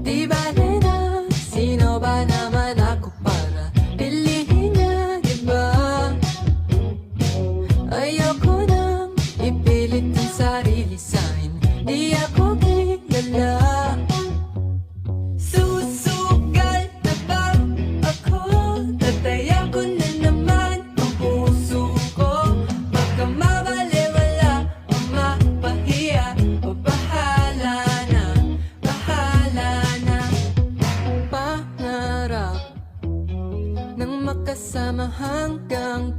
Di bale na sino ba naman ako para pilihin niya, diba? Ayoko nang ipilit ang sarili sa'kin, di ako kilala. Susugal na ba ako? Tatayan ko na naman ang puso ko. Baka mabaliwala o mapahiya, o bahala na, bahala na. Pangarap ng makasama hanggang